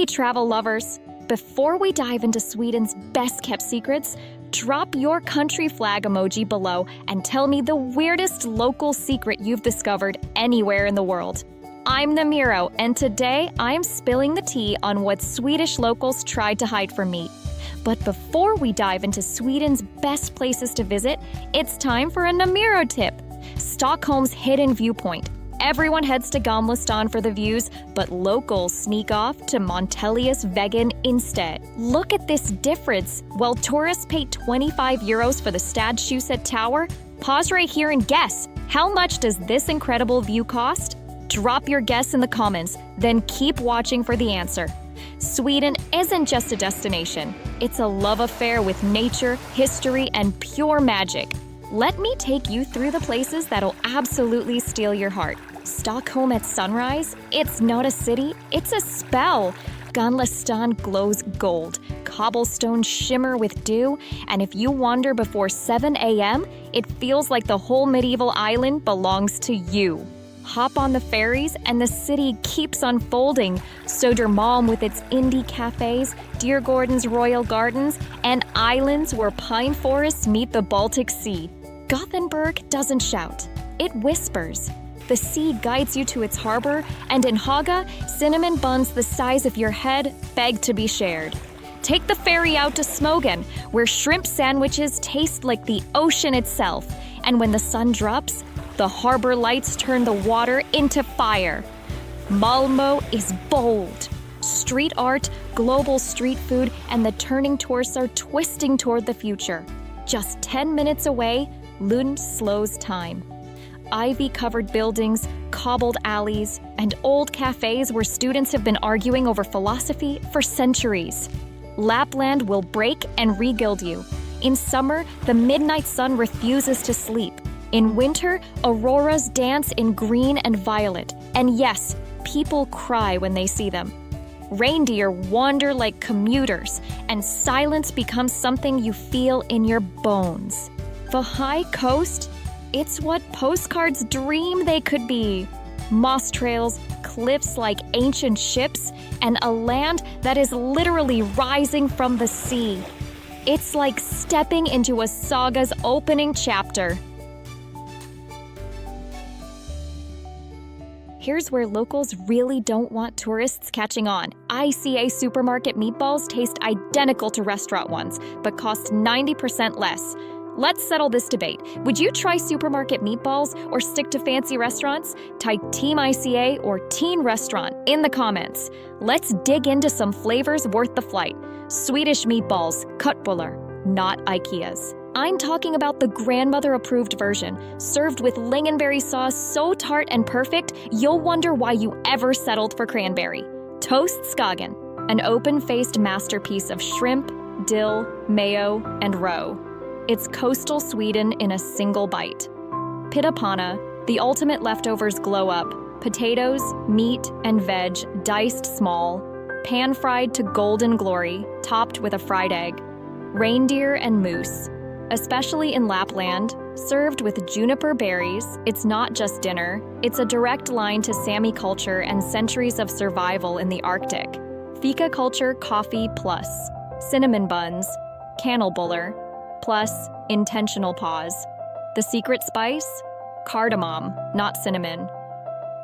travel lovers! Before we dive into Sweden's best-kept secrets, drop your country flag emoji below and tell me the weirdest local secret you've discovered anywhere in the world. I'm Namiro, and today I'm spilling the tea on what Swedish locals tried to hide from me. But before we dive into Sweden's best places to visit, it's time for a Namiro tip. Stockholm's hidden viewpoint. Everyone heads to Gamlestan for the views, but locals sneak off to Montelius Vegan instead. Look at this difference. While tourists pay 25 euros for the Stadshuset Tower, pause right here and guess, how much does this incredible view cost? Drop your guess in the comments, then keep watching for the answer. Sweden isn't just a destination. It's a love affair with nature, history, and pure magic. Let me take you through the places that'll absolutely steal your heart. Stockholm at sunrise? It's not a city, it's a spell. Gamlestan glows gold, cobblestones shimmer with dew, and if you wander before 7 a.m., it feels like the whole medieval island belongs to you. Hop on the ferries and the city keeps unfolding. Södermalm with its indie cafes, Djurgården's royal gardens, and islands where pine forests meet the Baltic Sea. Gothenburg doesn't shout, it whispers. The sea guides you to its harbor, and in Haga, cinnamon buns the size of your head beg to be shared. Take the ferry out to Smogen, where shrimp sandwiches taste like the ocean itself, and when the sun drops, the harbor lights turn the water into fire. Malmö is bold. Street art, global street food, and the turning tourists are twisting toward the future. Just 10 minutes away, Lund slows time. Ivy-covered buildings, cobbled alleys, and old cafes where students have been arguing over philosophy for centuries. Lapland will break and regild you. In summer, the midnight sun refuses to sleep. In winter, auroras dance in green and violet. And yes, people cry when they see them. Reindeer wander like commuters, and silence becomes something you feel in your bones. The high coast? It's what postcards dream they could be. Moss trails, cliffs like ancient ships, and a land that is literally rising from the sea. It's like stepping into a saga's opening chapter. Here's where locals really don't want tourists catching on. ICA supermarket meatballs taste identical to restaurant ones, but cost 90% less. Let's settle this debate. Would you try supermarket meatballs or stick to fancy restaurants? Type Team ICA or Teen Restaurant in the comments. Let's dig into some flavors worth the flight. Swedish meatballs, köttbullar, not IKEA's. I'm talking about the grandmother-approved version, served with lingonberry sauce so tart and perfect, you'll wonder why you ever settled for cranberry. Toast Skagen, an open-faced masterpiece of shrimp, dill, mayo, and roe. It's coastal Sweden in a single bite. Pittapanna, the ultimate leftovers glow up. Potatoes, meat, and veg diced small. Pan-fried to golden glory, topped with a fried egg. Reindeer and moose. Especially in Lapland, served with juniper berries, it's not just dinner, it's a direct line to Sami culture and centuries of survival in the Arctic. Fika culture coffee plus, cinnamon buns, kanelbuller, plus intentional pause. The secret spice? Cardamom, not cinnamon.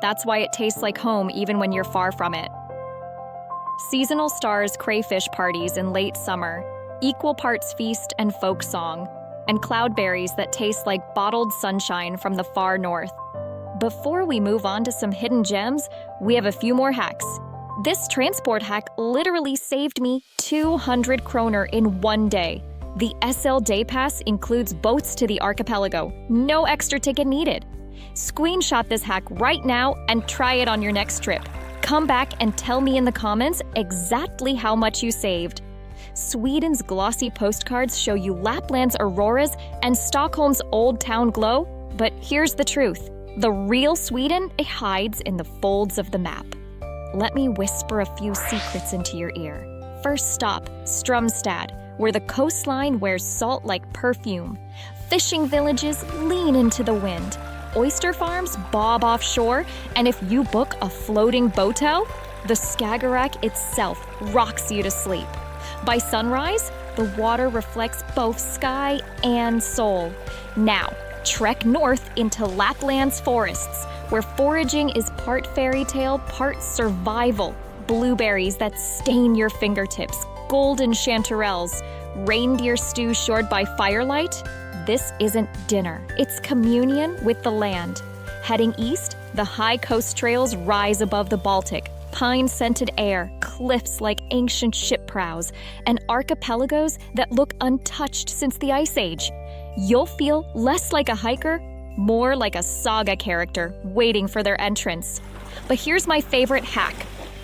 That's why it tastes like home even when you're far from it. Seasonal stars crayfish parties in late summer, equal parts feast and folk song, and cloudberries that taste like bottled sunshine from the far north. Before we move on to some hidden gems, we have a few more hacks. This transport hack literally saved me 200 kroner in one day. The SL Day Pass includes boats to the archipelago, no extra ticket needed. Screenshot this hack right now and try it on your next trip. Come back and tell me in the comments exactly how much you saved. Sweden's glossy postcards show you Lapland's auroras and Stockholm's old town glow, but here's the truth. The real Sweden, it hides in the folds of the map. Let me whisper a few secrets into your ear. First stop, Strömstad, where the coastline wears salt like perfume. Fishing villages lean into the wind. Oyster farms bob offshore, and if you book a floating boatel, The Skagerrak itself rocks you to sleep. By sunrise, the water reflects both sky and soul. Now, trek north into Lapland's forests, where foraging is part fairy tale, part survival. Blueberries that stain your fingertips, golden chanterelles, reindeer stew shored by firelight. This isn't dinner, it's communion with the land. Heading east, the high coast trails rise above the Baltic, pine-scented air, cliffs like ancient ship prows, and archipelagos that look untouched since the Ice Age. You'll feel less like a hiker, more like a saga character waiting for their entrance. But here's my favorite hack: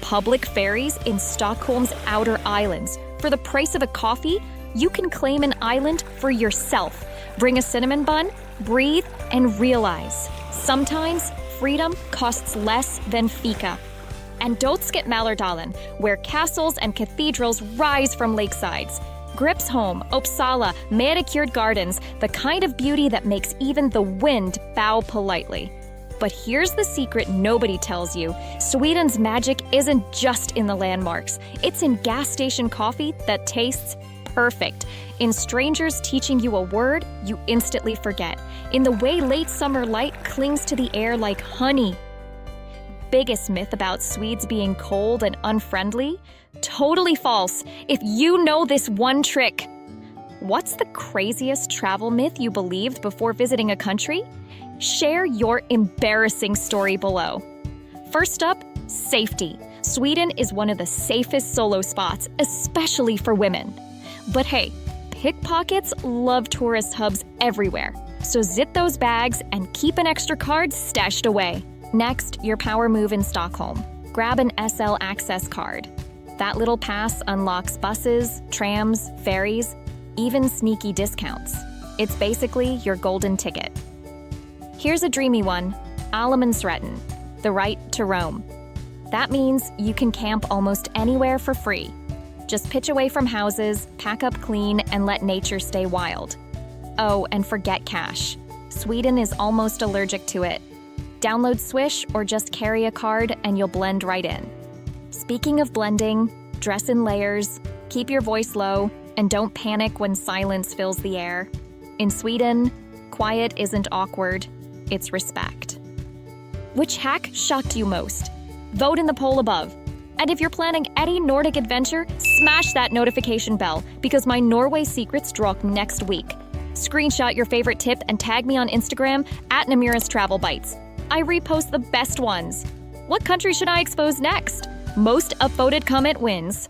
public ferries in Stockholm's outer islands. For the price of a coffee, you can claim an island for yourself. Bring a cinnamon bun, breathe, and realize sometimes freedom costs less than fika. And don't skip Mälardalen, where castles and cathedrals rise from lakesides. Gripsholm, Uppsala, manicured gardens, the kind of beauty that makes even the wind bow politely. But here's the secret nobody tells you. Sweden's magic isn't just in the landmarks. It's in gas station coffee that tastes perfect, in strangers teaching you a word you instantly forget, in the way late summer light clings to the air like honey. Biggest myth about Swedes being cold and unfriendly? Totally false, if you know this one trick. What's the craziest travel myth you believed before visiting a country? Share your embarrassing story below. First up, safety. Sweden is one of the safest solo spots, especially for women. But hey, pickpockets love tourist hubs everywhere, so zip those bags and keep an extra card stashed away. Next, your power move in Stockholm. Grab an SL Access card. That little pass unlocks buses, trams, ferries, even sneaky discounts. It's basically your golden ticket. Here's a dreamy one, Allemansrätten, the right to roam. That means you can camp almost anywhere for free. Just pitch away from houses, pack up clean, and let nature stay wild. Oh, and forget cash. Sweden is almost allergic to it. Download Swish or just carry a card and you'll blend right in. Speaking of blending, dress in layers, keep your voice low, and don't panic when silence fills the air. In Sweden, quiet isn't awkward, it's respect. Which hack shocked you most? Vote in the poll above. And if you're planning any Nordic adventure, smash that notification bell because my Norway secrets drop next week. Screenshot your favorite tip and tag me on Instagram @Namira's Travel Bites. I repost the best ones. What country should I expose next? Most upvoted comment wins.